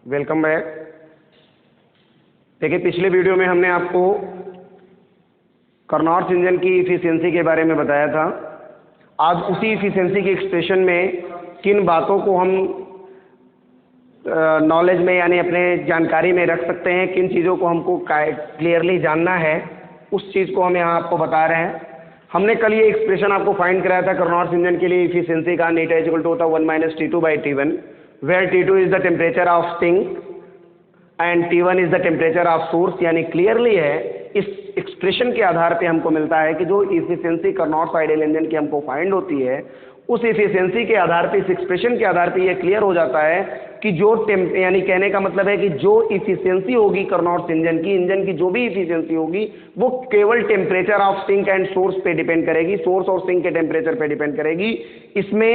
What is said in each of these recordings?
Welcome back. देखिए, पिछले video में हमने आपको कार्नोट्स इंजन की इफ़िशियंसी के बारे में बताया था। आज उसी इफ़िशियंसी के एक्सप्रेशन में किन बातों को हम नॉलेज में यानी अपने जानकारी में रख सकते हैं, किन चीज़ों को हमको क्लियरली जानना है, उस चीज़ को हम यहाँ आपको बता रहे हैं। हमने कल ये एक्सप्रेशन आपको फाइंड कराया था कार्नोट्स इंजन के लिए इफ़िशियंसी का, नीटा इज इक्वल टू होता 1 - T2/T1, where T2 is the temperature of sink and T1 is the temperature of source। यानी क्लियरली है, इस एक्सप्रेशन के आधार पे हमको मिलता है कि जो इफिशियंसी कार्नोट्स आइडियल इंजन की हमको फाइंड होती है, उस इफिशियंसी के आधार पे, इस एक्सप्रेशन के आधार पे ये क्लियर हो जाता है कि जो यानी कहने का मतलब है कि जो इफिशियंसी होगी कार्नोट्स इंजन की जो भी इफिशियंसी होगी वो केवल temperature of sink and source पे डिपेंड करेगी, सोर्स और सिंक के टेम्परेचर पे डिपेंड करेगी। इसमें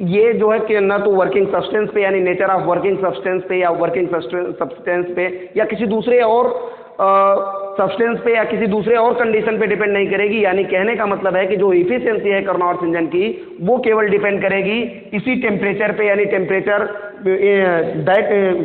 ये जो है कि न तो वर्किंग सब्सटेंस पे यानी नेचर ऑफ वर्किंग सब्सटेंस पे या वर्किंग सब्सटेंस पे या किसी दूसरे और सब्सटेंस पे या किसी दूसरे और कंडीशन पे डिपेंड नहीं करेगी। यानी कहने का मतलब है कि जो इफिशियंसी है कार्नोट्स इंजन की वो केवल डिपेंड करेगी इसी टेम्परेचर पे, यानी टेम्परेचर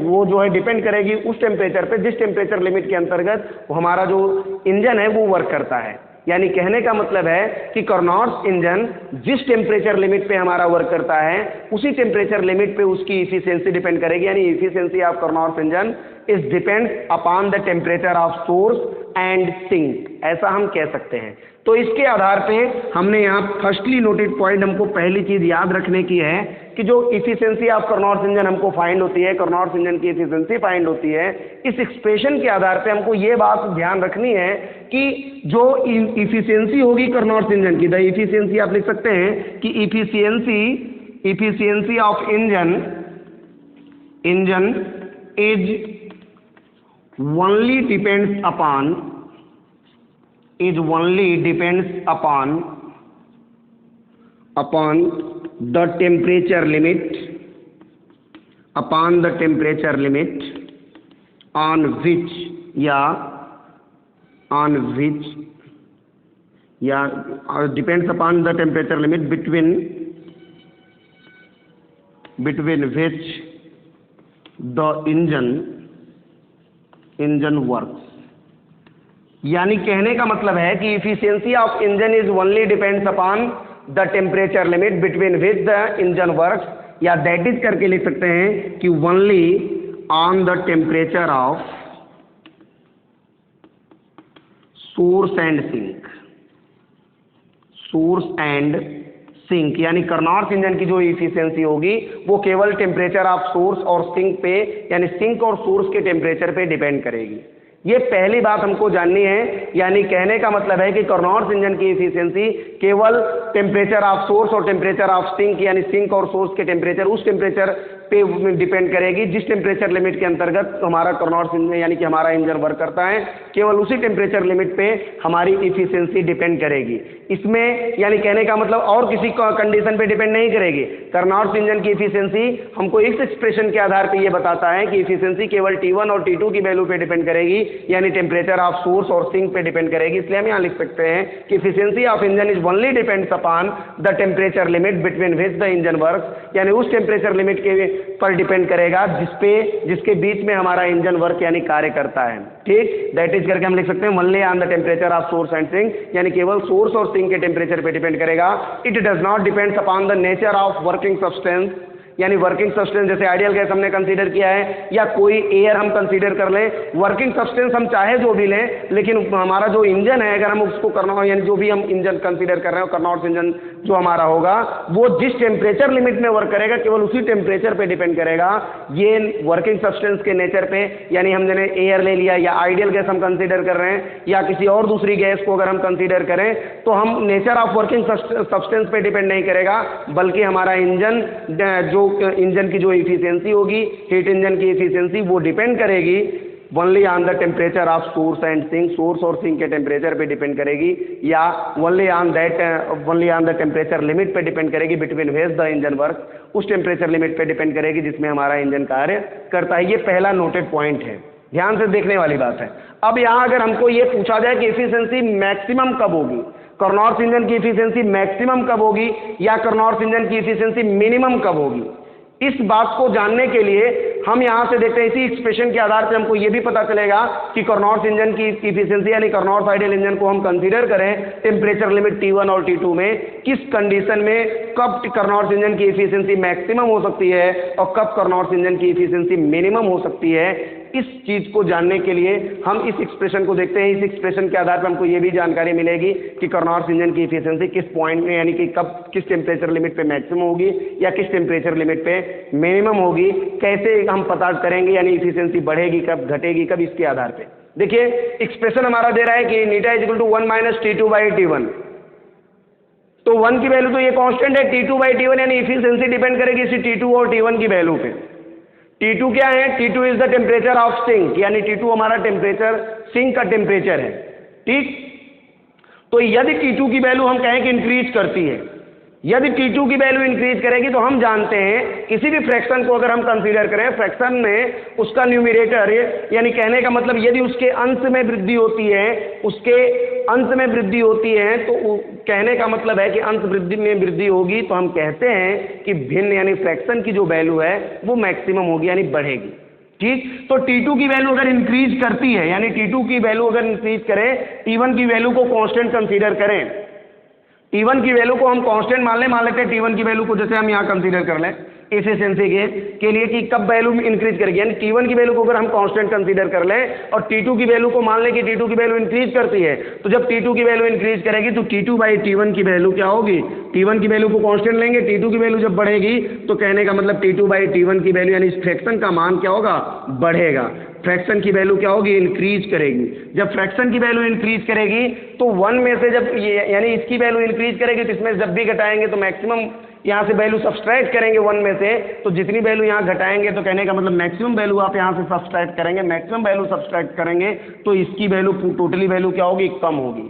वो जो है डिपेंड करेगी उस टेम्परेचर पे जिस टेम्परेचर लिमिट के अंतर्गत हमारा जो इंजन है वो वर्क करता है। यानी कहने का मतलब है कि कार्नोट्स इंजन जिस टेम्परेचर लिमिट पे हमारा वर्क करता है उसी टेम्परेचर लिमिट पे उसकी इफिशियंसी डिपेंड करेगी। यानी efficiency of Carnot's engine is depend upon the temperature of source and sink, ऐसा हम कह सकते हैं। तो इसके आधार पे हमने यहाँ फर्स्टली नोटेड पॉइंट हमको पहली चीज याद रखने की है कि जो इफिशियंसी ऑफ कार्नोट्स इंजन हमको फाइंड होती है, कार्नोट्स इंजन की इफिशियंसी फाइंड होती है, इस एक्सप्रेशन के आधार पे हमको ये बात ध्यान रखनी है कि जो इफिशियंसी होगी कार्नोट्स इंजन की, द इफिशियंसी आप लिख सकते हैं कि efficiency of engine is only depends upon the temperature limit on which depends upon the temperature limit between which the engine works. यानी कहने का मतलब है कि efficiency of engine is only depends upon the temperature limit between which the engine works, या that is करके लिख सकते हैं कि only on the temperature of source and sink. यानी कार्नोट्स इंजन की जो इफिशियंसी होगी वो केवल टेम्परेचर ऑफ सोर्स और सिंक पे, यानी सिंक और सोर्स के टेम्परेचर पे डिपेंड करेगी। ये पहली बात हमको जाननी है। यानी कहने का मतलब है कि कार्नोट्स इंजन की इफिशियंसी केवल टेम्परेचर ऑफ सोर्स और टेम्परेचर ऑफ सिंक, यानी सिंक और सोर्स के टेम्परेचर, उस टेम्परेचर पे डिपेंड करेगी जिस टेम्परेचर लिमिट के अंतर्गत हमारा कार्नोट्स इंजन यानी कि हमारा इंजन वर्क करता है, केवल उसी टेम्परेचर लिमिट पे हमारी इफिशियंसी डिपेंड करेगी। इसमें यानी कहने का मतलब और किसी कंडीशन पे डिपेंड नहीं करेगी। कार्नोट्स इंजन की इफिशियंसी हमको इस एक्सप्रेशन के आधार पे ये बताता है कि इफिशियंसी केवल T1 और T2 की वैल्यू पे डिपेंड करेगी, यानी टेम्परेचर ऑफ सोर्स और सिंक पे डिपेंड करेगी। इसलिए हम यहाँ लिख सकते हैं कि efficiency of engine is only depends upon the temperature limit between which the engine works, यानी उस टेम्परेचर लिमिट के पर डिपेंड करेगा जिसके बीच में हमारा इंजन वर्क यानी कार्य करता है। ठीक, दैट इज करके हम लिख सकते हैं only on the temperature of source and sink, यानी केवल सोर्स और सिंक के टेम्परेचर पे डिपेंड करेगा। It does not depends upon the nature of working substance, यानी वर्किंग सब्सटेंस जैसे आइडियल गैस हमने कंसीडर किया है या कोई एयर हम कंसीडर कर लें, वर्किंग सब्सटेंस हम चाहे जो भी लें, लेकिन हमारा जो इंजन है अगर हम उसको करना, यानी जो भी हम इंजन कंसीडर कर रहे हो, कार्नोट्स इंजन जो हमारा होगा वो जिस टेम्परेचर लिमिट में वर्क करेगा केवल उसी टेम्परेचर पे डिपेंड करेगा। ये वर्किंग सब्सटेंस के नेचर पे, यानी हमने एयर ले लिया या आइडियल गैस हम कंसीडर कर रहे हैं या किसी और दूसरी गैस को अगर हम कंसीडर करें तो हम नेचर ऑफ वर्किंग सब्सटेंस पे डिपेंड नहीं करेगा, बल्कि हमारा इंजन जो इंजन की जो इफिशियंसी होगी, हीट इंजन की इफिशियंसी, वो डिपेंड करेगी only on the temperature of source and sink, source और सिंक के टेम्परेचर पे डिपेंड करेगी, या only on the temperature limit पे डिपेंड करेगी between which the engine work, उस टेम्परेचर लिमिट पे डिपेंड करेगी जिसमें हमारा इंजन कार्य करता है। ये पहला नोटेड पॉइंट है, ध्यान से देखने वाली बात है। अब यहाँ अगर हमको ये पूछा जाए कि इफिशियंसी मैक्सिमम कब होगी, कार्नोट्स इंजन की इफिशियंसी मैक्सिमम कब होगी या कार्नोट्स इंजन की इफिशियंसी मिनिमम कब होगी, इस बात को जानने के लिए हम यहां से देखते हैं, इसी एक्सप्रेशन के आधार पर हमको ये भी पता चलेगा कि कार्नोट्स इंजन की इफिशिएंसी यानी कार्नोट्स आइडियल इंजन को हम कंसीडर करें टेम्परेचर लिमिट T1 और T2 में, किस कंडीशन में कब कार्नोट्स इंजन की इफिशिएंसी मैक्सिमम हो सकती है और कब कार्नोट्स इंजन की इफिशिएंसी मिनिमम हो सकती है। इस चीज को जानने के लिए हम इस एक्सप्रेशन को देखते हैं। इस एक्सप्रेशन के आधार पर हमको ये भी जानकारी मिलेगी कि कार्नोट्स इंजन की इफिशिएंसी किस पॉइंट में यानी कि कब किस टेम्परेचर लिमिट पे मैक्सिमम होगी या किस टेम्परेचर लिमिट पे मिनिमम होगी, कैसे हम पता करेंगे यानी इफिशिएंसी बढ़ेगी कब घटेगी कब, इसके आधार पे देखिए एक्सप्रेशन हमारा दे रहा है कि नीटा is equal to 1 minus T2/T1। तो 1 की वैल्यू तो ये कांस्टेंट है, T2/T1 यानी इफिशिएंसी डिपेंड करेगी इसी T2 और T1 की वैल्यू पे। T2 क्या है? T2 is the temperature of sink, यानी T2 हमारा टेम्परेचर सिंक का टेम्परेचर है। ठीक, तो यदि T2 की वैल्यू हम कहें कि इंक्रीज करती है, यदि T2 की वैल्यू इंक्रीज करेगी तो हम जानते हैं किसी भी फ्रैक्शन को अगर हम कंसीडर करें, फ्रैक्शन में उसका न्यूमरेटर यानी कहने का मतलब यदि उसके अंश में वृद्धि होती है, उसके अंश में वृद्धि होती है तो कहने का मतलब है कि अंश वृद्धि में वृद्धि होगी तो हम कहते हैं कि भिन्न यानी फ्रैक्शन की जो वैल्यू है वो मैक्सिमम होगी यानी बढ़ेगी। ठीक, तो T2 की वैल्यू अगर इंक्रीज करती है यानी T2 की वैल्यू अगर इंक्रीज करें, T1 की वैल्यू को कांस्टेंट कंसीडर करें, T1 की वैल्यू को हम कांस्टेंट मान लेते हैं T1 की वैल्यू को जैसे हम यहाँ कंसीडर कर लें एफिशिएंसी के लिए कि कब वैल्यू इंक्रीज करेगी, यानी T1 की वैल्यू को अगर हम कांस्टेंट कंसीडर कर लें और T2 की वैल्यू को मान लें कि T2 की वैल्यू इंक्रीज करती है, तो जब T2 की वैल्यू इंक्रीज करेगी तो T2/T1 की वैल्यू क्या होगी? T1 की वैल्यू को कांस्टेंट लेंगे, T2 की वैल्यू जब बढ़ेगी तो कहने का मतलब T2/T1 की वैल्यू यानी इस फ्रैक्शन का मान क्या होगा? बढ़ेगा। फ्रैक्शन की वैल्यू क्या होगी? इंक्रीज करेगी। जब फ्रैक्शन की वैल्यू इंक्रीज करेगी तो 1 में से जब यानी इसकी वैल्यू इंक्रीज करेगी तो इसमें जब भी घटाएंगे तो मैक्सिमम यहाँ से वैल्यू सब्सट्रैक्ट करेंगे 1 में से, तो जितनी वैल्यू यहाँ घटाएंगे तो कहने का मतलब मैक्सिमम वैल्यू आप यहाँ से सब्सट्रैक्ट करेंगे, मैक्सिमम वैल्यू सब्सट्रैक्ट करेंगे तो इसकी वैल्यू टोटली वैल्यू क्या होगी? कम होगी।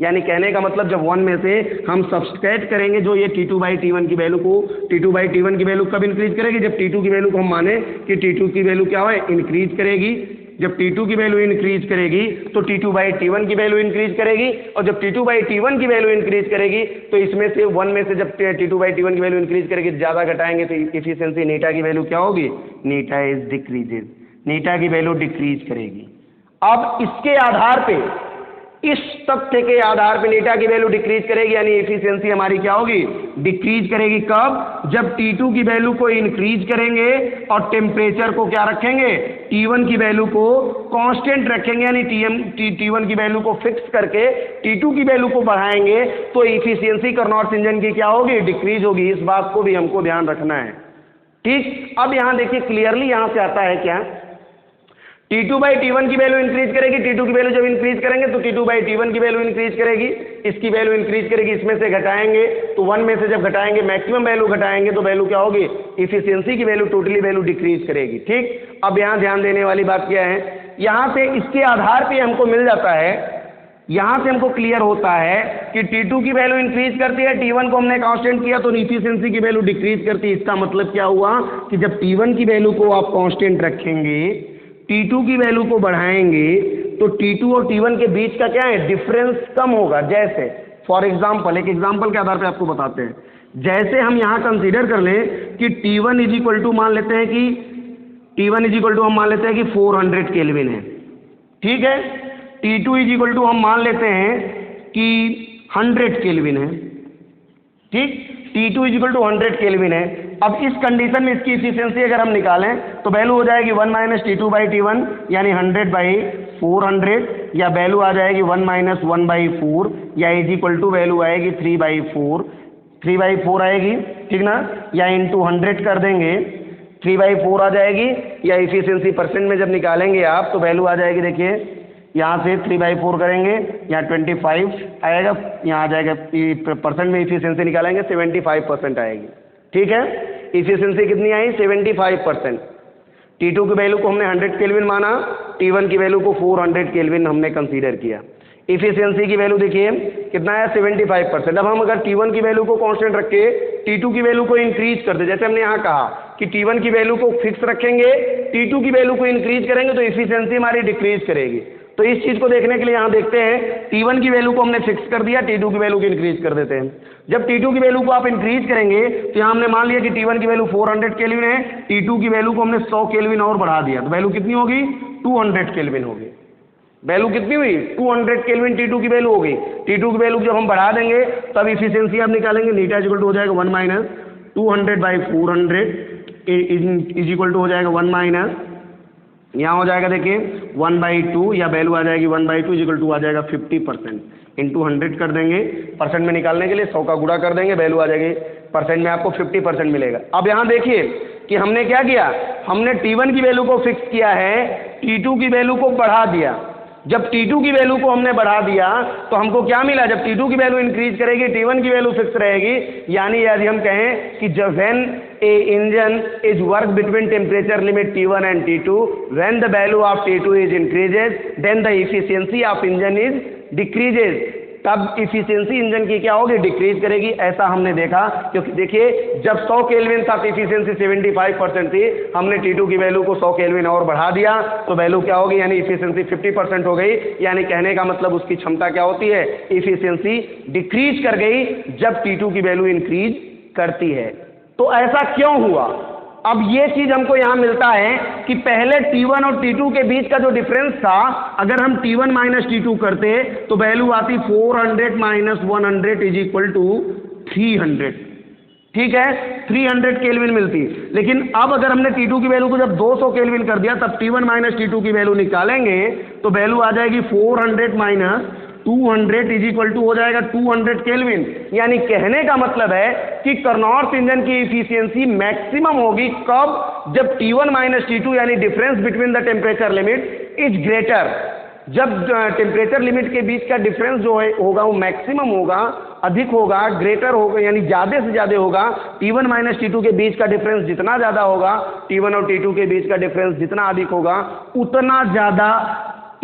यानी कहने का मतलब जब 1 में से हम सब्सट्रैक्ट करेंगे जो ये T2/T1 की वैल्यू को, T2/T1 की वैल्यू कब इंक्रीज करेगी? जब T2 की वैल्यू को हम माने कि T2 की वैल्यू क्या है? इंक्रीज करेगी। जब T2 की वैल्यू इंक्रीज करेगी तो T2/T1 की वैल्यू इंक्रीज करेगी, और जब T2/T1 की वैल्यू इंक्रीज करेगी तो इसमें से 1 में से जब T2/T1 की वैल्यू इंक्रीज करेगी, ज़्यादा घटाएंगे तो इफिशिएंसी नीटा की वैल्यू क्या होगी? नीटा इज डिक्रीजेज, नीटा की वैल्यू डिक्रीज करेगी। अब इसके आधार पे, इस तथ्य के आधार पे नीटा की वैल्यू डिक्रीज करेगी यानी एफिशिएंसी हमारी क्या होगी? डिक्रीज करेगी। कब? जब T2 की वैल्यू को इंक्रीज करेंगे और टेम्परेचर को क्या रखेंगे? T1 की वैल्यू को कांस्टेंट रखेंगे यानी T1 की वैल्यू को फिक्स करके T2 की वैल्यू को बढ़ाएंगे तो एफिशिएंसी कार्नोट्स इंजन की क्या होगी? डिक्रीज होगी। इस बात को भी हमको ध्यान रखना है। ठीक, अब यहां देखिए क्लियरली यहां से आता है क्या? T2/T1 की वैल्यू इंक्रीज करेगी, T2 की वैल्यू जब इंक्रीज करेंगे तो T2/T1 की वैल्यू इंक्रीज करेगी, इसकी वैल्यू इंक्रीज करेगी, इसमें से घटाएंगे तो 1 में से जब घटाएंगे मैक्सिमम वैल्यू घटाएंगे तो वैल्यू क्या होगी? इफिशिएंसी की वैल्यू टोटली वैल्यू डिक्रीज करेगी। ठीक, अब यहाँ ध्यान देने वाली बात क्या है? यहाँ से इसके आधार पर हमको मिल जाता है, यहाँ से हमको क्लियर होता है कि T2 की वैल्यू इंक्रीज करती है, T1 को हमने कांस्टेंट किया तो इफिशिएंसी की वैल्यू डिक्रीज करती है। इसका मतलब क्या हुआ कि जब T1 की वैल्यू को आप कांस्टेंट रखेंगे, T2 की वैल्यू को बढ़ाएंगे तो T2 और T1 के बीच का क्या है? डिफरेंस कम होगा। जैसे फॉर एग्जाम्पल, एक एग्जाम्पल के आधार पे आपको बताते हैं, जैसे हम यहाँ कंसीडर कर लें कि T1 इज इक्वल टू मान लेते हैं कि T1 इज इक्वल टू हम मान लेते हैं कि 400 केल्विन है। ठीक है, T2 इज इक्वल टू हम मान लेते हैं कि 100 केल्विन है। ठीक, T2 is equal to 100 kelvin है। अब इस कंडीशन में इसकी इफिशिएंसी अगर हम निकालें तो वैल्यू हो जाएगी 1 माइनस T2/T1 यानी 100/400, या वैल्यू आ जाएगी 1 माइनस 1/4 या इज इक्वल टू वैल्यू आएगी 3/4 आएगी। ठीक ना, या इंटू 100 कर देंगे 3/4 आ जाएगी, या इफिशिएंसी परसेंट में जब निकालेंगे आप तो वैल्यू आ जाएगी, देखिए यहाँ से 3/4 करेंगे, यहाँ 25 आएगा, यहाँ आ जाएगा परसेंट में इफिशिएंसी निकालेंगे 75% आएगी। ठीक है, इफिशिएंसी कितनी आई? 75%। T2 की वैल्यू को हमने 100 केल्विन माना, T1 की वैल्यू को 400 केल्विन हमने कंसीडर किया। इफिशिएंसी की वैल्यू देखिए कितना है? 75%। अब हम अगर T1 की वैल्यू को कांस्टेंट रख के T2 की वैल्यू को इंक्रीज कर दे, जैसे हमने यहाँ कहा कि T1 की वैल्यू को फिक्स रखेंगे, T2 की वैल्यू को इंक्रीज करेंगे तो इफिशिएंसी हमारी डिक्रीज करेगी। तो इस चीज को देखने के लिए यहाँ देखते हैं, T1 की वैल्यू को हमने फिक्स कर दिया, T2 की वैल्यू को इंक्रीज कर देते हैं। जब T2 की वैल्यू को आप इंक्रीज करेंगे तो यहाँ हमने मान लिया कि T1 की वैल्यू 400 केल्विन है, T2 की वैल्यू को हमने 100 केल्विन और बढ़ा दिया, तो वैल्यू कितनी होगी? 200 केल्विन होगी। वैल्यू कितनी हुई? 200 केल्विन T2 की वैल्यू हो गई। T2 की वैल्यू जब हम बढ़ा देंगे तब इफिशियंसी आप निकालेंगे, नीटा इज इक्वल टू हो जाएगा 1 minus 200 by 400 is equal to हो जाएगा 1 माइनस, यहाँ हो जाएगा देखिए 1/2, या वैल्यू आ जाएगी 1/2 इज इक्वल टू आ जाएगा 50% इंटू 100 कर देंगे, परसेंट में निकालने के लिए 100 का गुणा कर देंगे, वैल्यू आ जाएगी परसेंट में आपको 50% मिलेगा। अब यहाँ देखिए कि हमने क्या किया, हमने T1 की वैल्यू को फिक्स किया है, T2 की वैल्यू को बढ़ा दिया। जब T2 की वैल्यू को हमने बढ़ा दिया तो हमको क्या मिला, जब T2 की वैल्यू इंक्रीज करेगी T1 की वैल्यू फिक्स रहेगी, यानी यदि हम कहें कि जब when a engine is work between temperature limit T1 and T2, when the value of T2 is increases then the efficiency of engine is decreases, तब इफिशियंसी इंजन की क्या होगी? डिक्रीज करेगी। ऐसा हमने देखा, क्योंकि देखिए जब 100 केल्विन था तो इफिशियंसी 75% थी, हमने T2 की वैल्यू को 100 केल्विन और बढ़ा दिया तो वैल्यू क्या होगी, यानी इफिशियंसी 50% हो गई। यानी कहने का मतलब उसकी क्षमता क्या होती है? इफिशियंसी डिक्रीज कर गई जब T2 की वैल्यू इंक्रीज करती है। तो ऐसा क्यों हुआ? अब ये चीज हमको यहां मिलता है कि पहले T1 और T2 के बीच का जो डिफरेंस था, अगर हम T1 माइनस T2 करते तो वैल्यू आती 400 माइनस 100 इज इक्वल टू 300, ठीक है, 300 केल्विन मिलती। लेकिन अब अगर हमने T2 की वैल्यू को जब 200 केल्विन कर दिया, तब T1 माइनस T2 की वैल्यू निकालेंगे तो वैल्यू आ जाएगी 400 माइनस 200 इज इक्वल टू हो जाएगा 200 केल्विन। यानी कहने का मतलब है कि कार्नोट इंजन की इफिशियंसी मैक्सिमम होगी कब? जब T1 माइनस T2 यानी difference between the temperature limit is greater, जब टेम्परेचर लिमिट के बीच का डिफरेंस जो है होगा वो मैक्सिमम होगा, अधिक होगा, ग्रेटर होगा, यानी ज़्यादा से ज़्यादा होगा। T1 माइनस T2 के बीच का डिफरेंस जितना ज़्यादा होगा, T1 और T2 के बीच का डिफरेंस जितना अधिक होगा, उतना ज़्यादा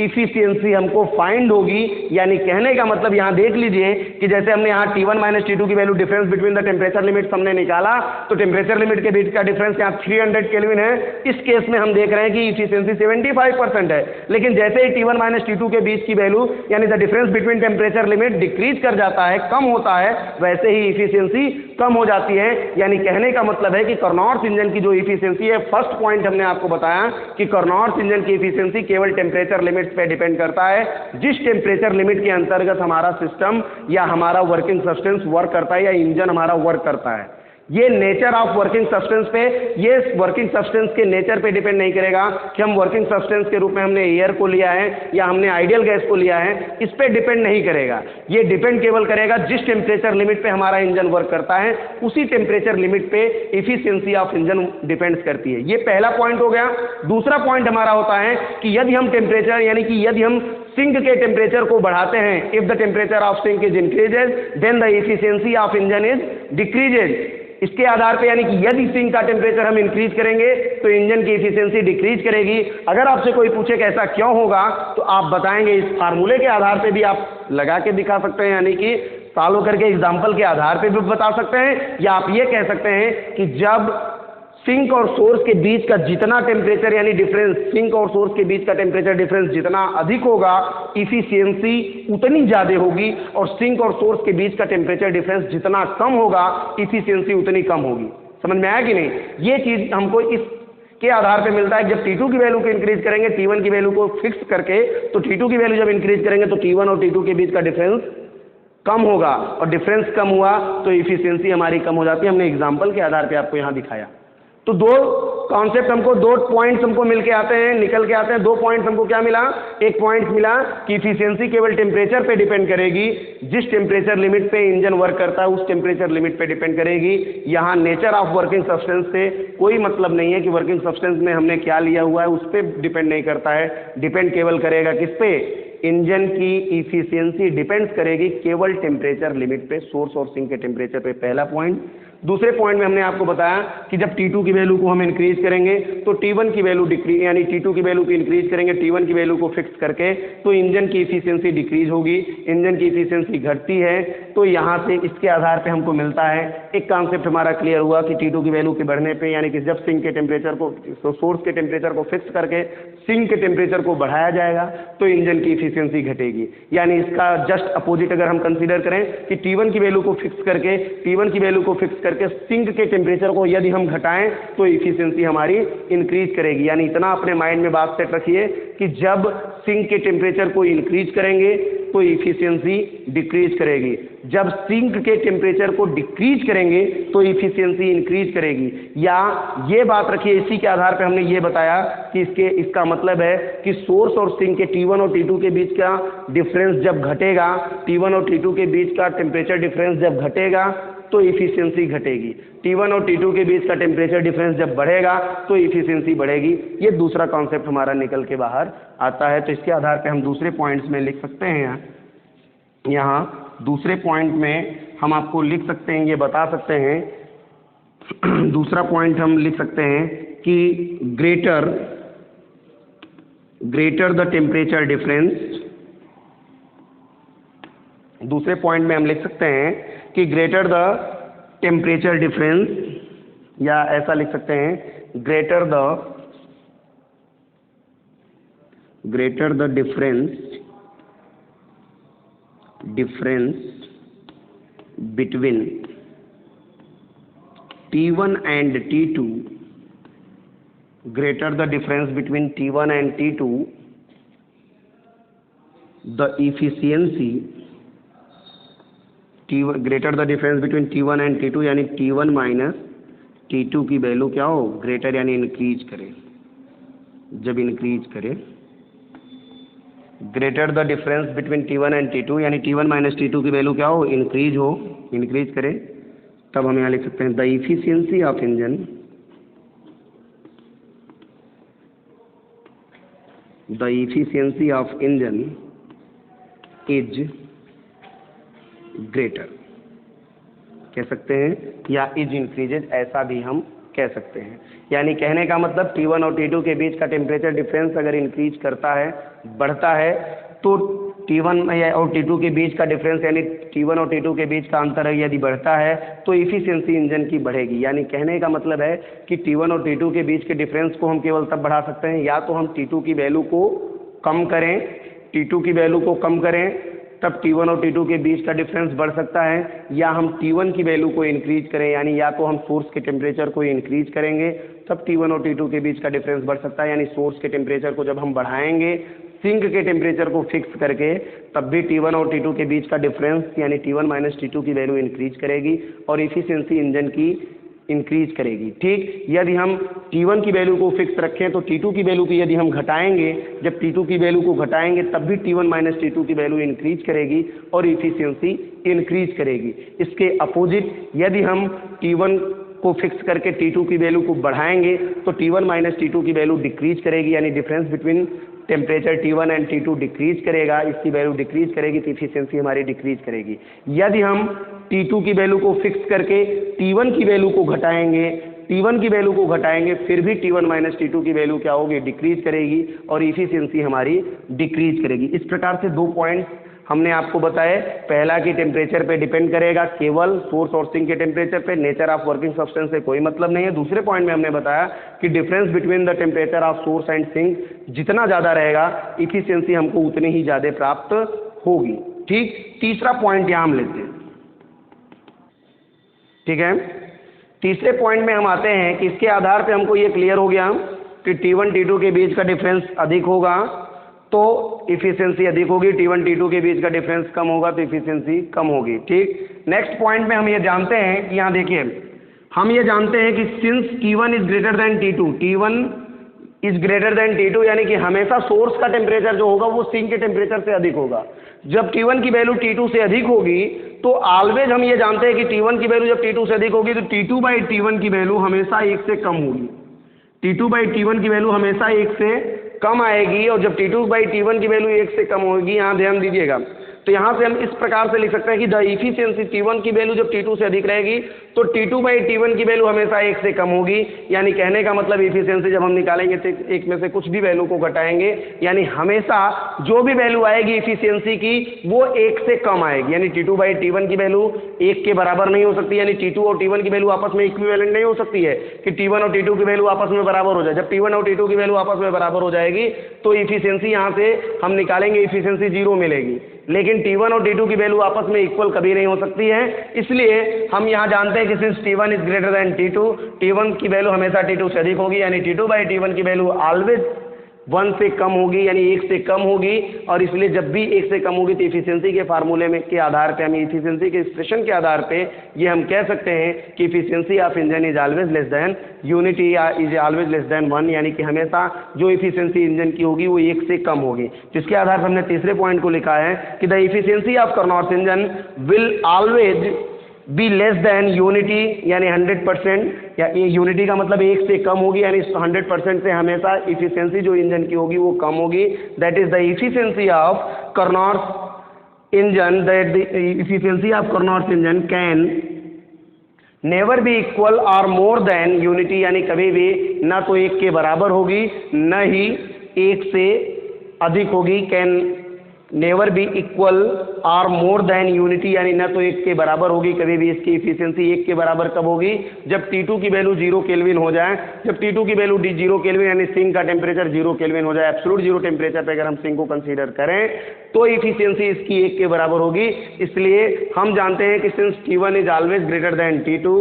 इफिशियंसी हमको फाइंड होगी। यानी कहने का मतलब यहाँ देख लीजिए कि जैसे हमने यहाँ T1 माइनस T2 की value difference between the temperature limits हमने निकाला, तो टेम्परेचर लिमिट के बीच का डिफरेंस यहाँ 300 केल्विन है। इस केस में हम देख रहे हैं कि इफिशियंसी 75% है। लेकिन जैसे ही T1 माइनस T2 के बीच की वैल्यू यानी the difference between temperature limit decrease कर जाता है, कम होता है, वैसे ही इफिशियंसी कम हो जाती है। यानी कहने का मतलब है कि कार्नोट इंजन की जो इफिशियंसी है, फर्स्ट पॉइंट हमने आपको बताया कि कार्नोट इंजन की इफिशियंसी केवल टेम्परेचर लिमिट पे डिपेंड करता है। जिस टेम्परेचर लिमिट के अंतर्गत हमारा सिस्टम या हमारा वर्किंग सब्सटेंस वर्क करता है या इंजन हमारा वर्क करता है, ये नेचर ऑफ वर्किंग सब्सटेंस पे, ये वर्किंग सब्सटेंस के नेचर पे डिपेंड नहीं करेगा कि हम वर्किंग सब्सटेंस के रूप में हमने एयर को लिया है या हमने आइडियल गैस को लिया है, इस पे डिपेंड नहीं करेगा। ये डिपेंड केवल करेगा जिस टेम्परेचर लिमिट पे हमारा इंजन वर्क करता है, उसी टेम्परेचर लिमिट पे इफिशियंसी ऑफ इंजन डिपेंड्स करती है। ये पहला पॉइंट हो गया। दूसरा पॉइंट हमारा होता है कि यदि हम टेम्परेचर यानी कि यदि हम सिंक के टेम्परेचर को बढ़ाते हैं, if the temperature of sink is increases then the efficiency of engine is decreases. इसके आधार पे यानी कि यदि सिंक का टेम्परेचर हम इंक्रीज करेंगे तो इंजन की इफिशियंसी डिक्रीज करेगी। अगर आपसे कोई पूछे कि ऐसा क्यों होगा तो आप बताएंगे, इस फार्मूले के आधार पे भी आप लगा के दिखा सकते हैं, यानी कि सॉल्व करके एग्जाम्पल के आधार पे भी बता सकते हैं, या आप ये कह सकते हैं कि जब सिंक और सोर्स के बीच का जितना टेम्परेचर यानी डिफरेंस, सिंक और सोर्स के बीच का टेम्परेचर डिफरेंस जितना अधिक होगा, इफिशियंसी उतनी ज़्यादा होगी, और सिंक और सोर्स के बीच का टेम्परेचर डिफरेंस जितना कम होगा, इफिशियंसी उतनी कम होगी। समझ में आया कि नहीं? ये चीज़ हमको इस के आधार पे मिलता है। जब T2 की वैल्यू को इंक्रीज करेंगे, T1 की वैल्यू को फिक्स करके, तो T2 की वैल्यू जब इंक्रीज करेंगे तो T1 और T2 के बीच का डिफरेंस कम होगा, और डिफरेंस कम हुआ तो इफिशियंसी हमारी कम हो जाती है। हमने एग्जाम्पल के आधार पे आपको यहाँ दिखाया। तो दो कॉन्सेप्ट हमको, दो पॉइंट्स हमको मिल के आते हैं, निकल के आते हैं। दो पॉइंट्स हमको क्या मिला? एक पॉइंट मिला कि इफिशियंसी केवल टेम्परेचर पे डिपेंड करेगी, जिस टेम्परेचर लिमिट पे इंजन वर्क करता है उस टेम्परेचर लिमिट पे डिपेंड करेगी। यहाँ नेचर ऑफ वर्किंग सब्सटेंस से कोई मतलब नहीं है कि वर्किंग सब्सटेंस में हमने क्या लिया हुआ है, उस पर डिपेंड नहीं करता है। डिपेंड केवल करेगा किस पे? इंजन की इफिशियंसी डिपेंड्स करेगी केवल टेम्परेचर लिमिट पे, सोर्स और सिंक के टेम्परेचर पे। पहला पॉइंट। दूसरे पॉइंट में हमने आपको बताया कि जब T2 की वैल्यू को हम इंक्रीज करेंगे तो T1 की वैल्यू डिक्रीज, यानी T2 की वैल्यू को इंक्रीज करेंगे T1 की वैल्यू को फिक्स करके, तो इंजन की इफिशियंसी डिक्रीज होगी, इंजन की इफिशियंसी घटती है। तो यहाँ से इसके आधार पे हमको मिलता है एक कॉन्सेप्ट हमारा क्लियर हुआ कि T2 की वैल्यू के बढ़ने पे, यानी कि जब सिंक के टेम्परेचर को, सोर्स के टेम्परेचर को फिक्स करके सिंक के टेम्परेचर को बढ़ाया जाएगा तो इंजन की इफिशियंसी घटेगी। यानी इसका जस्ट अपोजिट अगर हम कंसीडर करें कि T1 की वैल्यू को फिक्स करके, T1 की वैल्यू को फिक्स करके सिंक के टेम्परेचर को यदि हम घटाएं तो इफिशियंसी हमारी इंक्रीज करेगी। यानी इतना अपने माइंड में बात सेट रखिए कि जब सिंक के टेम्परेचर को इंक्रीज करेंगे तो इफिशियंसी डिक्रीज करेगी, जब सिंक के टेम्परेचर को डिक्रीज करेंगे तो इफिशियंसी इंक्रीज करेगी। या ये बात रखिए, इसी के आधार पर हमने ये बताया कि इसका मतलब है कि सोर्स और सिंक के T1 और T2 के बीच का डिफरेंस जब घटेगा, T1 और T2 के बीच का टेम्परेचर डिफरेंस जब घटेगा तो इफिशियंसी घटेगी, T1 और T2 के बीच का टेम्परेचर डिफरेंस जब बढ़ेगा तो इफिशियंसी बढ़ेगी। ये दूसरा कॉन्सेप्ट हमारा निकल के बाहर आता है। तो इसके आधार पे हम दूसरे पॉइंट्स में लिख सकते हैं, यहाँ दूसरे पॉइंट में हम आपको लिख सकते हैं, ये बता सकते हैं, दूसरा पॉइंट हम लिख सकते हैं कि ग्रेटर द टेम्परेचर डिफरेंस, दूसरे पॉइंट में हम लिख सकते हैं कि ग्रेटर द टेम्परेचर डिफरेंस, या ऐसा लिख सकते हैं greater the difference between T1 and T2, greater the difference between T1 and T2, the efficiency, greater the difference between T1 and T2, यानी T1 माइनस T2 की वैल्यू क्या हो, greater यानी इंक्रीज करे, जब इंक्रीज करे, greater the difference between T1 and T2, यानी T1 minus T2 की वैल्यू क्या हो, इंक्रीज करे, तब हम यहाँ लिख सकते हैं the efficiency of engine, is greater कह सकते हैं, या इज इंक्रीजेज, ऐसा भी हम कह सकते हैं। यानी कहने का मतलब T1 और T2 के बीच का टेम्परेचर डिफरेंस अगर इंक्रीज करता है, बढ़ता है, तो T1 और T2 के बीच का डिफरेंस, यानी T1 और T2 के बीच का अंतर यदि बढ़ता है तो इफिशियंसी इंजन की बढ़ेगी। यानी कहने का मतलब है कि T1 और T2 के बीच के डिफरेंस को हम केवल तब बढ़ा सकते हैं, या तो हम T2 की वैल्यू को कम करें, T2 की वैल्यू को कम करें, तब T1 और T2 के बीच का डिफरेंस बढ़ सकता है, या हम T1 की वैल्यू को इंक्रीज करें, यानी या तो हम सोर्स के टेम्परेचर को इंक्रीज करेंगे तब T1 और T2 के बीच का डिफरेंस बढ़ सकता है, यानी सोर्स के टेम्परेचर को जब हम बढ़ाएंगे सिंक के टेम्परेचर को फिक्स करके, तब भी T1 और T2 के बीच का डिफरेंस, यानी T1 माइनस T2 की वैल्यू इंक्रीज करेगी और इफिशियंसी इंजन की इंक्रीज करेगी। ठीक, यदि हम T1 की वैल्यू को फिक्स रखें तो T2 की वैल्यू की यदि हम घटाएंगे, जब T2 की वैल्यू को घटाएंगे तब भी T1 माइनस T2 की वैल्यू इंक्रीज करेगी और इफिशियंसी इंक्रीज करेगी। इसके अपोजिट यदि हम T1 को फिक्स करके T2 की वैल्यू को बढ़ाएंगे तो T1 माइनस T2 की वैल्यू डिक्रीज करेगी, यानी difference between temperature T1 and T2 decrease करेगा, इसकी वैल्यू डिक्रीज करेगी तो इफिशियंसी हमारी डिक्रीज करेगी। यदि हम T2 की वैल्यू को फिक्स करके T1 की वैल्यू को घटाएंगे, फिर भी T1 माइनस T2 की वैल्यू क्या होगी, डिक्रीज करेगी और इफिशियंसी हमारी डिक्रीज करेगी। इस प्रकार से दो पॉइंट हमने आपको बताए। पहला कि टेम्परेचर पे डिपेंड करेगा, केवल सोर्स और सिंक के टेम्परेचर पे, नेचर ऑफ वर्किंग सब्सटेंस से कोई मतलब नहीं है। दूसरे पॉइंट में हमने बताया कि difference between the temperature of source and sink जितना ज़्यादा रहेगा इफिशियंसी हमको उतनी ही ज़्यादा प्राप्त होगी। ठीक, तीसरा पॉइंट यहाँ हम लेते हैं। ठीक है, तीसरे पॉइंट में हम आते हैं कि इसके आधार पे हमको ये क्लियर हो गया कि T1 T2 के बीच का डिफरेंस अधिक होगा तो इफिशियंसी अधिक होगी, T1 T2 के बीच का डिफरेंस कम होगा तो इफिशियंसी कम होगी। ठीक, नेक्स्ट पॉइंट में हम ये जानते हैं कि यहाँ देखिए, हम ये जानते हैं कि since T1 is greater than T2, T1 is greater than T2, यानी कि हमेशा सोर्स का टेम्परेचर जो होगा वो सिंक के टेम्परेचर से अधिक होगा। जब T1 की वैल्यू T2 से अधिक होगी तो ऑलवेज हम ये जानते हैं कि T1 की वैल्यू जब T2 से अधिक होगी तो T2 बाई T1 की वैल्यू हमेशा 1 से कम होगी, T2 बाई T1 की वैल्यू हमेशा 1 से कम आएगी। और जब T2 बाई T1 की वैल्यू 1 से कम होगी, यहाँ ध्यान दीजिएगा, तो यहाँ से हम इस प्रकार से लिख सकते हैं कि द इफिशियंसी T1 की वैल्यू जब T2 से अधिक रहेगी तो T2/T1 की वैल्यू हमेशा 1 से कम होगी। यानी कहने का मतलब इफिशियंसी जब हम निकालेंगे तो एक में से कुछ भी वैल्यू को घटाएंगे, यानी हमेशा जो भी वैल्यू आएगी इफिशियंसी की वो 1 से कम आएगी। यानी T2/T1 की वैल्यू 1 के बराबर नहीं हो सकती, यानी T2 और T1 की वैल्यू आपस में इक्विवेलेंट नहीं हो सकती है कि T1 और T2 की वैल्यू आपस में बराबर हो जाए। जब T1 और T2 की वैल्यू आपस में बराबर हो जाएगी तो इफिशियंसी यहाँ से हम निकालेंगे, इफिशियंसी 0 मिलेगी। लेकिन T1 और T2 की वैल्यू आपस में इक्वल कभी नहीं हो सकती है, इसलिए हम यहाँ जानते हैं कि since T1 is greater than T2, T1 की वैल्यू हमेशा T2 से अधिक होगी, यानी T2/T1 की वैल्यू ऑलवेज 1 से कम होगी, यानी 1 से कम होगी। और इसलिए जब भी 1 से कम होगी तो इफिशियंसी के फार्मूले में के आधार पे, हम इफिशियंसी के एक्सप्रेशन के आधार पे ये हम कह सकते हैं कि efficiency of engine is always less than unity या इज ऑलवेज लेस देन 1, यानी कि हमेशा जो इफिशियंसी इंजन की होगी वो 1 से कम होगी। जिसके आधार पर हमने तीसरे पॉइंट को लिखा है कि the efficiency of Carnot's engine will always be less than unity, यानी 100%, या ये यूनिटी का मतलब 1 से कम होगी, यानी 100% से हमेशा इफिशियंसी जो इंजन की होगी वो कम होगी। That is the efficiency of Carnot's engine, that the efficiency of Carnot's engine can never be equal और मोर देन यूनिटी, यानी कभी भी ना तो 1 के बराबर होगी न ही 1 से अधिक होगी। कैन नेवर बी इक्वल और मोर देन यूनिटी, यानी ना तो 1 के बराबर होगी कभी भी। इसकी इफिशियंसी 1 के बराबर कब होगी? जब T2 की वैल्यू 0 केल्विन हो जाए। जब T2 की वैल्यू 0 केल्विन यानी सिंक का टेम्परेचर 0 केल्विन हो जाए, एब्सोल्यूट 0 टेम्परेचर पे अगर हम सिंक को कंसीडर करें तो इफिशियंसी इसकी 1 के बराबर होगी। इसलिए हम जानते हैं कि since T1 is always greater than T2,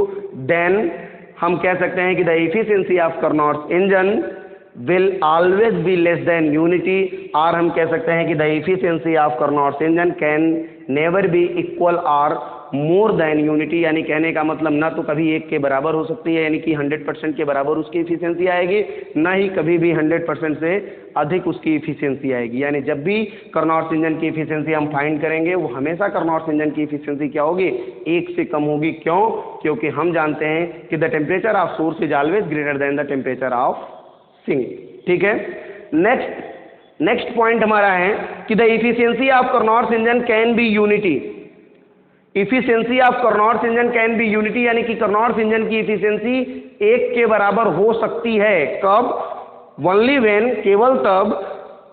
then हम कह सकते हैं कि the efficiency of Carnot's engine will always be less than unity, और हम कह सकते हैं कि the efficiency of Carnot's engine can never be equal or more than unity, यानी कहने का मतलब ना तो कभी 1 के बराबर हो सकती है, यानी कि 100% के बराबर उसकी इफिशियंसी आएगी, ना ही कभी भी 100% से अधिक उसकी इफिशियंसी आएगी। यानी जब भी कार्नोट्स इंजन की इफिशियंसी हम फाइंड करेंगे वो हमेशा कार्नोट्स इंजन की इफिशियंसी क्या होगी? 1 से कम होगी। क्यों? क्योंकि हम जानते हैं कि the temperature of source is always greater than the temperature of sink. ठीक है, नेक्स्ट पॉइंट हमारा है कि the efficiency of Carnot's engine can be unity. Efficiency of Carnot's engine can be unity, यानी कि कार्नोट्स इंजन की efficiency 1 के बराबर हो सकती है। कब? ओनली व्हेन, केवल तब,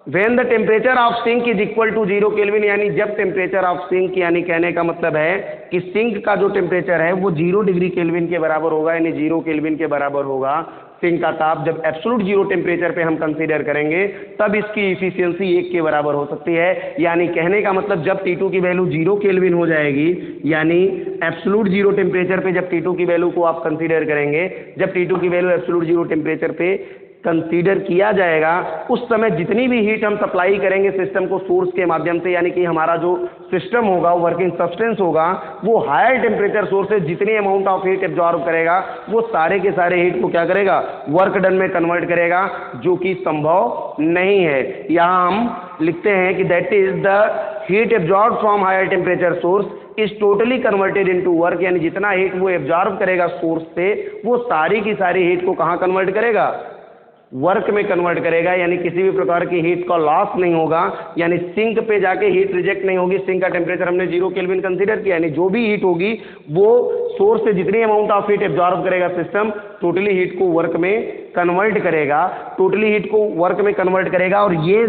when the temperature of sink is equal to 0 kelvin, यानी जब टेम्परेचर ऑफ सिंक, यानी कहने का मतलब है कि सिंक का जो टेम्परेचर है वो 0 डिग्री केल्विन के बराबर होगा, यानी 0 केल्विन के बराबर होगा सिंक का ताप। जब एब्सोल्यूट 0 टेम्परेचर पे हम कंसीडर करेंगे तब इसकी इफिशियंसी 1 के बराबर हो सकती है। यानी कहने का मतलब जब T2 की वैल्यू 0 केल्विन हो जाएगी, यानी एब्सोल्यूट 0 टेम्परेचर पे जब T2 की वैल्यू को आप कंसीडर करेंगे, जब T2 की वैल्यू एब्सोल्यूट 0 टेम्परेचर पे कंसीडर किया जाएगा, उस समय जितनी भी हीट हम सप्लाई करेंगे सिस्टम को सोर्स के माध्यम से, यानी कि हमारा जो सिस्टम होगा, वर्किंग सब्सटेंस होगा, वो हायर टेम्परेचर सोर्स से जितनी अमाउंट ऑफ हीट एब्जॉर्ब करेगा वो सारे के सारे हीट को क्या करेगा? वर्क डन में कन्वर्ट करेगा, जो कि संभव नहीं है। यहाँ हम लिखते हैं कि that is the heat absorb from higher temperature source is totally converted into work, यानी जितना हीट वो एब्जॉर्ब करेगा सोर्स से वो सारी की सारी हीट को कहाँ कन्वर्ट करेगा? वर्क में कन्वर्ट करेगा। यानी किसी भी प्रकार की हीट का लॉस नहीं होगा, यानी सिंक पे जाके हीट रिजेक्ट नहीं होगी। सिंक का टेम्परेचर हमने 0 केल्विन कंसीडर किया, यानी जो भी हीट होगी वो सोर्स से जितनी अमाउंट ऑफ हीट एब्जॉर्ब करेगा सिस्टम, टोटली हीट को वर्क में कन्वर्ट करेगा, टोटली हीट को वर्क में कन्वर्ट करेगा। और ये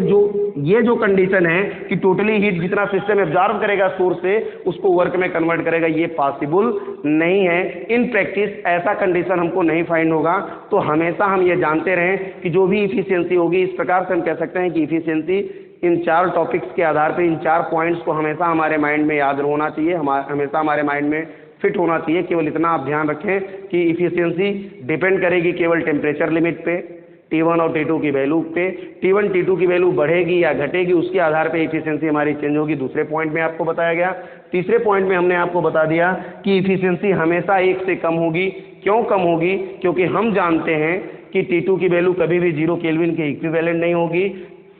जो कंडीशन है कि टोटली हीट जितना सिस्टम एब्जॉर्ब करेगा सोर्स से उसको वर्क में कन्वर्ट करेगा, ये पॉसिबल नहीं है। इन प्रैक्टिस ऐसा कंडीशन हमको नहीं फाइंड होगा। तो हमेशा हम ये जानते रहें कि जो भी इफिशियंसी होगी, इस प्रकार से हम कह सकते हैं कि इफिशियंसी इन 4 टॉपिक्स के आधार पर, इन 4 पॉइंट्स को हमेशा हमारे माइंड में याद होना चाहिए, हमेशा हमारे माइंड में फिट होना चाहिए। केवल इतना आप ध्यान रखें कि इफिशियंसी डिपेंड करेगी केवल टेम्परेचर लिमिट पे, T1 और T2 की वैल्यू पे। T1 T2 की वैल्यू बढ़ेगी या घटेगी उसके आधार पे इफिशियंसी हमारी चेंज होगी। दूसरे पॉइंट में आपको बताया गया। तीसरे पॉइंट में हमने आपको बता दिया कि इफिशियंसी हमेशा 1 से कम होगी। क्यों कम होगी? क्योंकि हम जानते हैं कि T2 की वैल्यू कभी भी 0 केल्विन के इक्विवेलेंट नहीं होगी,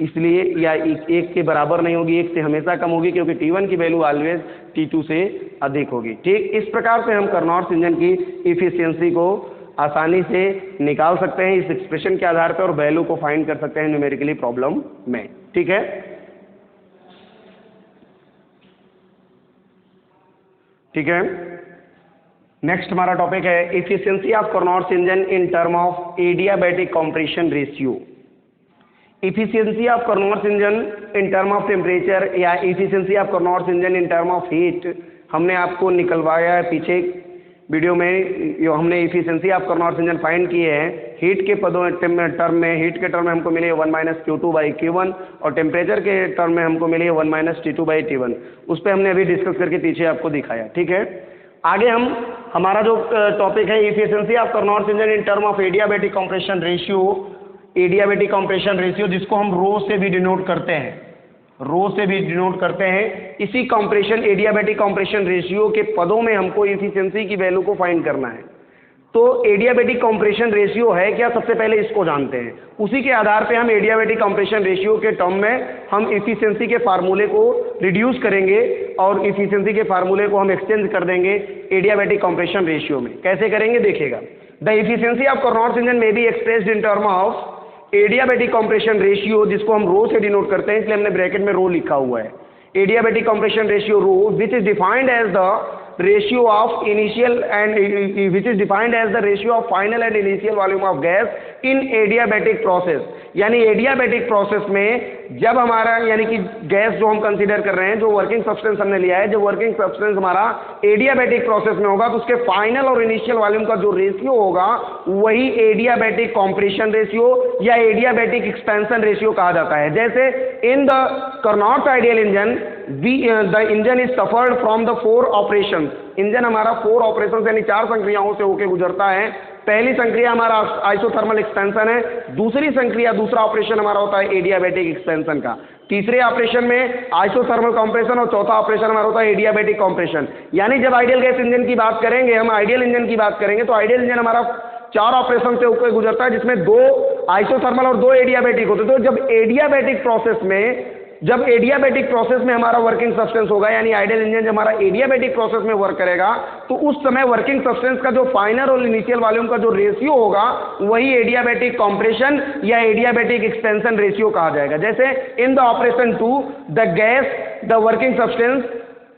इसलिए या 1 के बराबर नहीं होगी, 1 से हमेशा कम होगी, क्योंकि T1 की वैल्यू ऑलवेज T2 से अधिक होगी। ठीक इस प्रकार से हम कार्नोट्स इंजन की इफिशियंसी को आसानी से निकाल सकते हैं इस एक्सप्रेशन के आधार पर और वैल्यू को फाइंड कर सकते हैं न्यूमेरिकली प्रॉब्लम में। ठीक है, ठीक है। नेक्स्ट हमारा टॉपिक है efficiency of Carnot's engine in term of adiabatic compression ratio. Efficiency of Carnot's engine in term of temperature या efficiency of Carnot's engine in term of heat हमने आपको निकलवाया है पीछे वीडियो में। जो हमने efficiency of Carnot's engine find किए हैं हीट के पदों टर्म में, हीट के टर्म में हमको मिले 1 - Q2/Q1 और टेम्परेचर के टर्म में हमको मिले 1 - T2/T1। उस पर हमने अभी डिस्कस करके पीछे आपको दिखाया, ठीक है। आगे हमारा जो टॉपिक है efficiency of Carnot's engine in term of adiabatic compression ratio, adiabatic compression ratio जिसको हम रो से भी डिनोट करते हैं, रो से भी डिनोट करते हैं। इसी कंप्रेशन एडियाबैटिक कंप्रेशन रेशियो के पदों में हमको इफिशियंसी की वैल्यू को फाइंड करना है। तो एडियाबैटिक कंप्रेशन रेशियो है क्या, सबसे पहले इसको जानते हैं। उसी के आधार पे हम एडियाबैटिक कंप्रेशन रेशियो के टर्म में हम इफिशियंसी के फार्मूले को रिड्यूस करेंगे और इफिशियंसी के फार्मूले को हम एक्सचेंज कर देंगे एडियाबैटिक कंप्रेशन रेशियो में। कैसे करेंगे देखिएगा। The efficiency of Carnot's engine may be expressed in term of adiabatic compression ratio, जिसको हम रो से डिनोट करते हैं, इसलिए हमने ब्रैकेट में रो लिखा हुआ है। Adiabatic compression ratio rho which is defined as the ratio of initial and which is defined as the ratio of final and initial volume of gas in adiabatic process। यानी adiabatic process में जब हमारा यानी कि gas जो हम consider कर रहे हैं, जो वर्किंग सब्सटेंस हमने लिया है, जो वर्किंग सब्सटेंस हमारा एडियाबैटिक प्रोसेस में होगा तो उसके फाइनल और इनिशियल वॉल्यूम का जो रेशियो होगा वही एडियाबैटिक कंप्रेशन रेशियो या एडियाबैटिक एक्सपेंशन रेशियो कहा जाता है। जैसे in the Carnot ideal engine the engine is suffered from the 4 operation. Engine हमारा 4 ऑपरेशन यानी 4 संक्रियाओं से होकर गुजरता है। पहली संक्रिया हमारा आइसोथर्मल एक्सपेंशन है, दूसरी संक्रिया दूसरा ऑपरेशन हमारा होता है एडियाबैटिक एक्सपेंशन का, तीसरे ऑपरेशन में आइसोथर्मल कंप्रेशन और चौथा ऑपरेशन हमारा होता है एडियाबैटिक कंप्रेशन। यानी जब आइडियल गैस इंजन की बात करेंगे, हम आइडियल इंजन की बात करेंगे तो आइडियल इंजन हमारा 4 ऑपरेशन से होकर गुजरता है, जिसमें 2 आइसोथर्मल और 2 एडियाबैटिक होते हैं। तो जब एडियाबैटिक प्रोसेस में हमारा वर्किंग सब्सटेंस होगा, यानी आइडियल इंजन जब हमारा एडियाबैटिक प्रोसेस में वर्क करेगा तो उस समय वर्किंग सब्सटेंस का जो फाइनल और इनिशियल वॉल्यूम का जो रेशियो होगा वही एडियाबैटिक कंप्रेशन या एडियाबैटिक एक्सपेंशन रेशियो कहा जाएगा। जैसे in the operation 2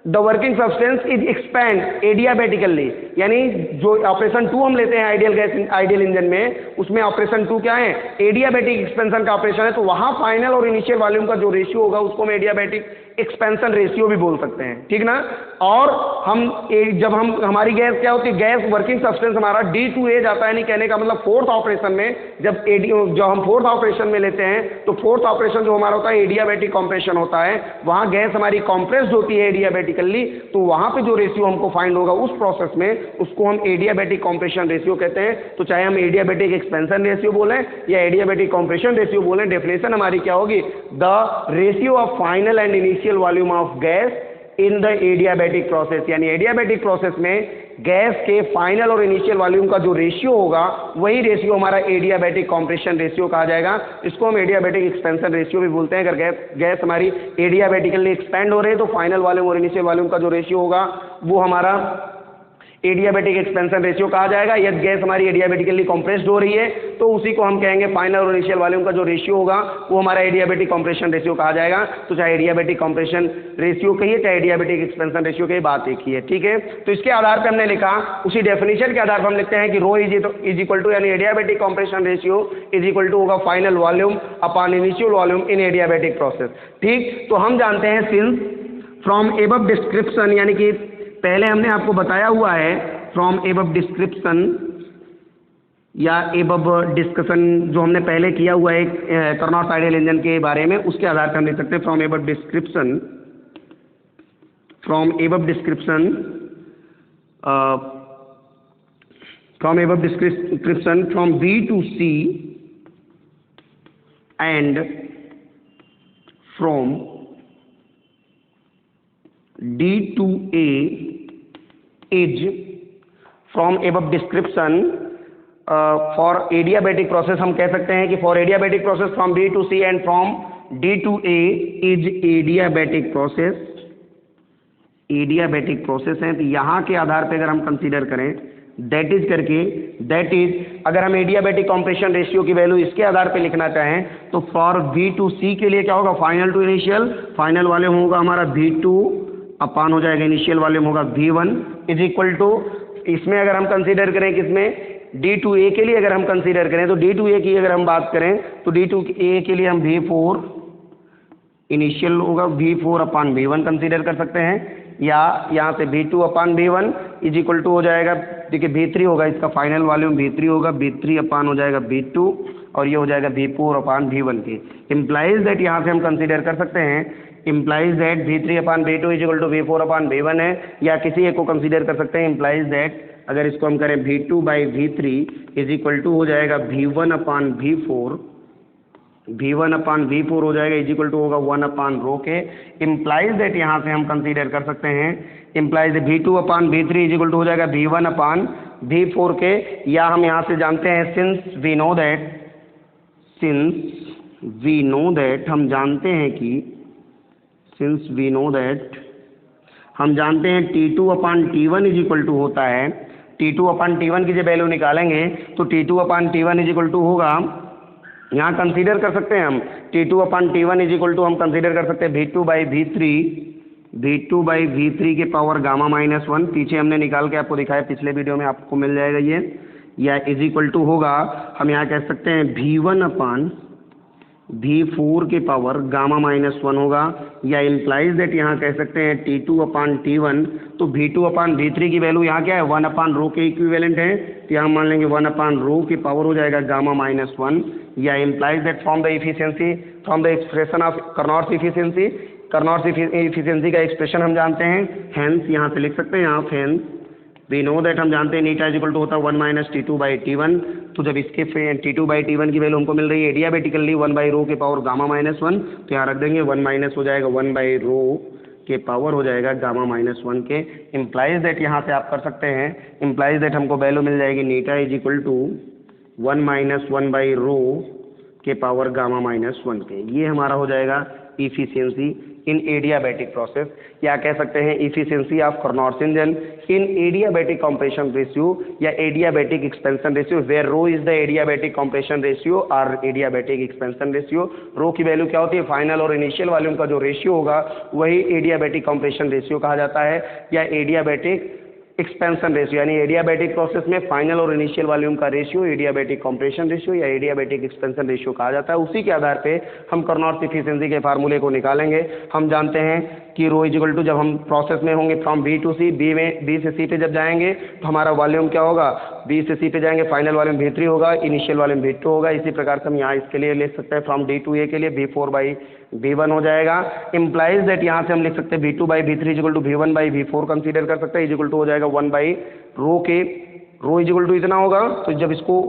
the working substance is expand adiabatically. यानी जो ऑपरेशन 2 हम लेते हैं आइडियल इंजन में, उसमें ऑपरेशन 2 क्या है, एडियाबैटिक एक्सपेंशन का ऑपरेशन है। तो वहां फाइनल और इनिशियल वॉल्यूम का जो रेशियो होगा उसको हम एडियाबैटिक एक्सपेंशन रेशियो भी बोल सकते हैं, ठीक ना। और जब हमारी गैस क्या होती है, गैस वर्किंग सब्सटेंस हमारा D2A जाता है, यानी कहने का मतलब 4th ऑपरेशन में जब हम 4th ऑपरेशन में लेते हैं तो 4th ऑपरेशन जो हमारा होता है एडियाबैटिक कंप्रेशन होता है। वहां गैस हमारी कंप्रेस्ड होती है एडियाबैटिकली, तो वहां पे जो रेशियो हमको फाइंड होगा उस प्रोसेस में उसको हम एडियाबैटिक कंप्रेशन रेशियो कहते हैं। तो चाहे हम एडियाबैटिक एक्सपेंशन रेशियो बोलें या एडियाबैटिक कंप्रेशन रेशियो बोलें, डेफिनेशन हमारी क्या होगी, the ratio of final and initial volume of gas in the adiabatic process. यानी एडियाबैटिक प्रोसेस में गैस के फाइनल और इनिशियल वॉल्यूम का जो रेशियो होगा वही रेशियो हमारा एडियाबैटिक कंप्रेशन रेशियो कहा जाएगा। इसको हम एडियाबैटिक एक्सपेंशन रेशियो भी बोलते हैं। अगर गैस हमारी एडियाबैटिकली एक्सपेंड हो रही है तो फाइनल वॉल्यूम और इनिशियल वॉल्यूम का जो रेशियो होगा वो हमारा एडियाबैटिक एक्सपेंशन रेशियो कहा जाएगा। यदि गैस हमारी एडियाबैटिकली कंप्रेस्ड हो रही है तो उसी को हम कहेंगे फाइनल और इनिशियल वॉल्यूम का जो रेशियो होगा वो हमारा एडियाबैटिक कंप्रेशन रेशियो कहा जाएगा। तो चाहे एडियाबैटिक कंप्रेशन रेशियो कहिए चाहे एडियाबैटिक एक्सपेंशन रेशियो कहिए, बात एक ही है, ठीक है। तो इसके आधार पर हमने लिखा, उसी डेफिनेशन के आधार पर हम लिखते हैं कि रो इज इक्वल टू यानी adiabatic compression ratio is equal to होगा final volume upon initial volume in adiabatic process, ठीक। तो हम जानते हैं सिंस फ्रॉम एबव डिस्क्रिप्शन, यानी कि पहले हमने आपको बताया हुआ है फ्रॉम एबव डिस्क्रिप्शन या एबव डिस्कशन जो हमने पहले किया हुआ है कार्नोट आइडियल इंजन के बारे में, उसके आधार पर हम लिख सकते हैं from above description from B to C and from D to A is from above description for adiabatic process। हम कह सकते हैं कि for adiabatic process from B to C and from D to A is adiabatic process है। तो यहाँ के आधार पे अगर हम कंसीडर करें दैट इज अगर हम एडियाबैटिक कंप्रेशन रेशियो की वैल्यू इसके आधार पे लिखना चाहें तो फॉर B to C के लिए क्या होगा, फाइनल टू इनिशियल, फाइनल वाले होगा हमारा B2 अपान हो जाएगा इनिशियल वॉल्यूम होगा V1 इज इक्वल टू, इसमें अगर हम कंसीडर करें किसमें, D2A के लिए अगर हम कंसीडर करें तो D2A की अगर हम बात करें तो D2A के लिए हम V4 इनिशियल होगा V4 अपान V1 कंसीडर कर सकते हैं, या यहाँ से V2 upon V1 is equal to हो जाएगा, देखिए V3 होगा, इसका फाइनल वॉल्यूम V3 होगा, V3 अपान हो जाएगा V2 और ये हो जाएगा V4 अपान V1 के। इम्प्लाइज दैट यहाँ से हम कंसीडर कर सकते हैं, implies that V3 upon V2 is equal to V4 upon V1 है, या किसी एक को कंसीडर कर सकते हैं। इम्प्लाइज दैट अगर इसको हम करें V2 by V3 is equal to हो जाएगा V1 अपान V4, V1 अपान V4 हो जाएगा इज इक्वल टू होगा 1 अपान रो के। इम्प्लाइज दैट यहाँ से हम कंसीडर कर सकते हैं, implies V2 upon V3 is equal to हो जाएगा V1 अपान V4 के, या हम यहाँ से जानते हैं सिंस वी नो दैट हम जानते हैं कि हम जानते हैं T2 upon T1 is equal to होता है, T2 अपान T1 की जब वैल्यू निकालेंगे तो T2 upon T1 is equal to होगा, यहाँ कंसीडर कर सकते हैं हम T2 upon T1 is equal to हम कंसीडर कर सकते हैं V2 बाई V3 के पावर गामा माइनस 1, पीछे हमने निकाल के आपको दिखाया, पिछले वीडियो में आपको मिल जाएगा ये, या इज इक्वल टू होगा, हम यहाँ कह सकते हैं V1 अपान V4 के पावर गामा माइनस 1 होगा, या इम्प्लाइज दैट यहाँ कह सकते हैं T2 अपान T1, तो V2 अपान V3 की वैल्यू यहाँ क्या है, 1 अपान रो के इक्विवेलेंट है, तो यहाँ मान लेंगे 1 अपान रो की पावर हो जाएगा गामा माइनस 1, या implies that from the expression of Carnot's efficiency का एक्सप्रेशन हम जानते हैं, हेंस यहाँ से लिख सकते हैं आप, हेंस वी नो दैट हम जानते हैं नीटा इज इक्वल टू होता है 1 माइनस T2 बाई T1, तो जब इसके T2 बाई T1 की वैल्यू हमको मिल रही है एडियाबेटिकली 1 बाई रो के पावर गामा माइनस 1, तो यहाँ रख देंगे 1 माइनस हो जाएगा 1 बाई रो के पावर हो जाएगा गामा माइनस 1 के। इम्प्लाइज दैट यहाँ से आप कर सकते हैं, इम्प्लाइज दैट हमको वैल्यू मिल जाएगी नीटा is equal to 1 minus 1 by rho के पावर गामा माइनस 1 के। ये हमारा हो जाएगा इफिशियंसी इन एडियाबैटिक प्रोसेस, या कह सकते हैं efficiency of Carnot's engine in adiabatic compression ratio या adiabatic expansion ratio, where rho is the adiabatic compression ratio और एडियाबैटिक एक्सपेंशन रेशियो। रो की वैल्यू क्या होती है, फाइनल और इनिशियल वॉल्यूम का जो रेशियो होगा वही एडियाबैटिक कंप्रेशन रेशियो कहा जाता है, या एडियाबैटिक एक्सपेंशन रेशियो, यानी एडियाबैटिक प्रोसेस में फाइनल और इनिशियल वॉल्यूम का रेशियो एडियाबैटिक कंप्रेशन रेशियो या एडियाबैटिक एक्सपेंशन रेशियो कहा जाता है। उसी के आधार पे हम कार्नोट्स इफिशिएंसी के फार्मूले को निकालेंगे। हम जानते हैं कि रो इज इक्वल टू, जब हम प्रोसेस में होंगे from B to C, B से C पे जब जाएंगे तो हमारा वॉल्यूम क्या होगा, B से C पे जाएंगे फाइनल वॉल्यूम V3 होगा, इनिशियल वॉल्यूम V2 होगा। इसी प्रकार से हम यहाँ इसके लिए ले सकते हैं फ्रॉम D टू A के लिए V4 बाई V1 हो जाएगा। इम्प्लाइज दैट यहाँ से हम लिख सकते हैं V2 by V3 is equal to V1 by V4 consider कर सकते हैं, इज इक्वल टू हो जाएगा 1 बाई रो के, रो इज इक्वल टू इतना होगा, तो जब इसको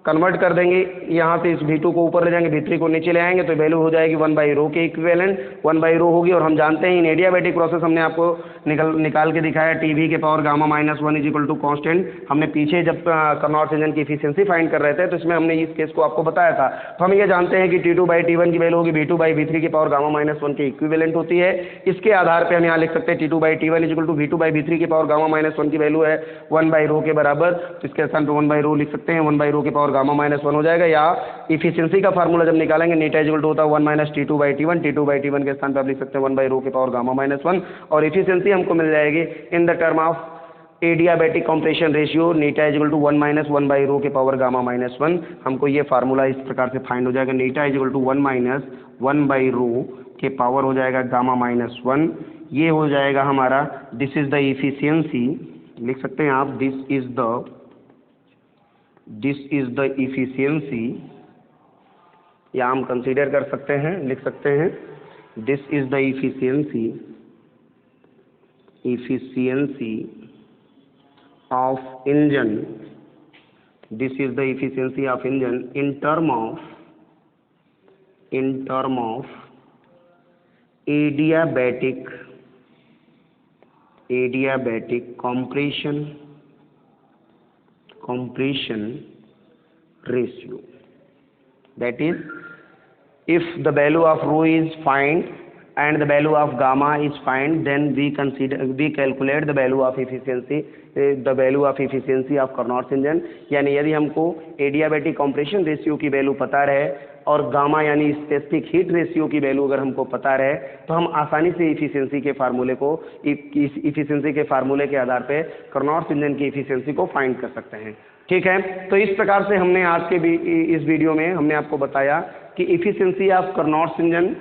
कन्वर्ट कर देंगे यहाँ से इस V2 को ऊपर ले जाएंगे, V3 को नीचे ले आएंगे, तो वैल्यू हो जाएगी 1 बाई रो के इक्विवेलेंट, 1 बाई रो होगी। और हम जानते हैं इन एडियाबैटिक प्रोसेस हमने आपको निकाल के दिखाया TV के power gamma minus 1 is equal to constant. हमने पीछे जब कार्नोट्स इंजन की इफिशियंसी फाइंड कर रहे थे तो इसमें हमने इस केस को आपको बताया था। तो हम ये जानते हैं कि T2 बाई T1 की वैल्यू होगी V2 बाई V3 की पावर गामा माइनस 1 के इक्विवेलेंट होती है। इसके आधार पर हम यहाँ लिख सकते हैं T2 by T1 is equal to V2 by V3 की पावर गामा माइनस 1 की वैल्यू है 1 बाई रो के बराबर, तो इसके स्थान पर 1 बाई रो लिख सकते हैं, 1 बाई रो के पावर गामा माइनस 1 हो जाएगा। या इफिशियंसी का फार्मूला जब निकालेंगे नीटा इज इक्वल टू होता है 1 minus T2 by T1, T2 by T1 के स्थान पर आप लिख सकते हैं 1 बाई रो के पावर गामा माइनस 1, और इफिशियंसी हमको मिल जाएगी in the term of adiabatic compression ratio eta is equal to 1 minus 1 by rho के पावर गामा माइनस 1। हमको ये फार्मूला इस प्रकार से फाइंड हो जाएगा, नीटा is equal to 1 minus 1 by rho के पावर हो जाएगा गामा माइनस 1। ये हो जाएगा हमारा, दिस इज द इफिशियंसी, लिख सकते हैं आप, दिस इज द इफिशियंसी, या हम कंसीडर कर सकते हैं, लिख सकते हैं this is the efficiency of engine, this is the efficiency of engine in term of adiabatic compression ratio. That is, if the value of rho is find and the value of gamma is find, then we calculate the value of efficiency of Carnot's engine। यानी यदि हमको adiabatic compression ratio की value पता रहे और gamma यानी specific heat ratio की value अगर हमको पता रहे तो हम आसानी से इफिशिएंसी के फार्मूले के आधार पे कार्नोट्स इंजन की इफिशिएंसी को फाइंड कर सकते हैं। ठीक है, तो इस प्रकार से हमने आज के इस वीडियो में हमने आपको बताया कि इफिशिएंसी ऑफ कार्नोट्स इंजन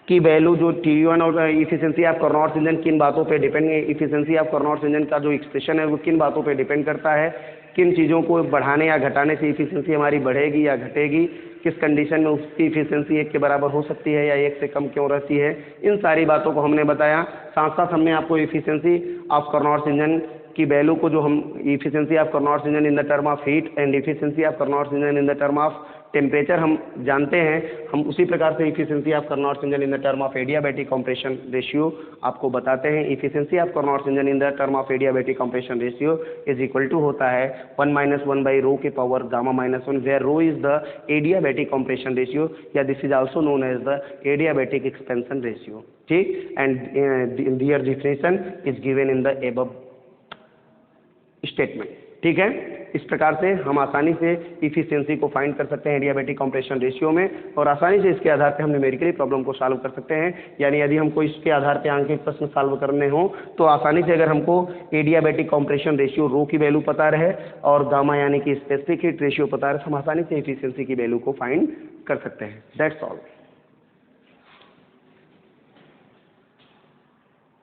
की वैल्यू जो T1 और इफिशिएंसी ऑफ कार्नोट्स इंजन किन बातों पे depend, efficiency of Carnot's engine का जो एक्सप्रेशन है वो किन बातों पे डिपेंड करता है, किन चीज़ों को बढ़ाने या घटाने से इफिशिएंसी हमारी बढ़ेगी या घटेगी, किस कंडीशन में उसकी इफिशिएंसी 1 के बराबर हो सकती है या 1 से कम क्यों रहती है, इन सारी बातों को हमने बताया। साथ साथ हमने आपको इफिशिएंसी ऑफ कार्नोट्स इंजन की वैल्यू को जो हम efficiency of Carnot's engine in the term of heat and efficiency of Carnot's engine in the term of temperature हम जानते हैं, हम उसी प्रकार से efficiency of Carnot's engine in the term of adiabatic compression ratio आपको बताते हैं। Efficiency of Carnot's engine in the term of adiabatic compression ratio is equal to होता है 1 - 1 बाई रो के power gamma -1 where rho is the adiabatic compression ratio या this is also known as the adiabatic expansion ratio. ठीक, and their definition is given in the above statement. ठीक है, इस प्रकार से हम आसानी से इफिशिएंसी को फाइंड कर सकते हैं एडियाबैटिक कंप्रेशन रेशियो में और आसानी से इसके आधार पे हम न्यूमेरिकली प्रॉब्लम को सॉल्व कर सकते हैं। यानी यदि हमको इसके आधार पे आंकित प्रश्न सॉल्व करने हो तो आसानी से अगर हमको एडियाबैटिक कंप्रेशन रेशियो रो की वैल्यू पता रहे और गामा यानी कि स्पेसिफिक हीट रेशियो पता रहे तो हम आसानी से इफिशिएंसी की वैल्यू को फाइंड कर सकते हैं। That's all.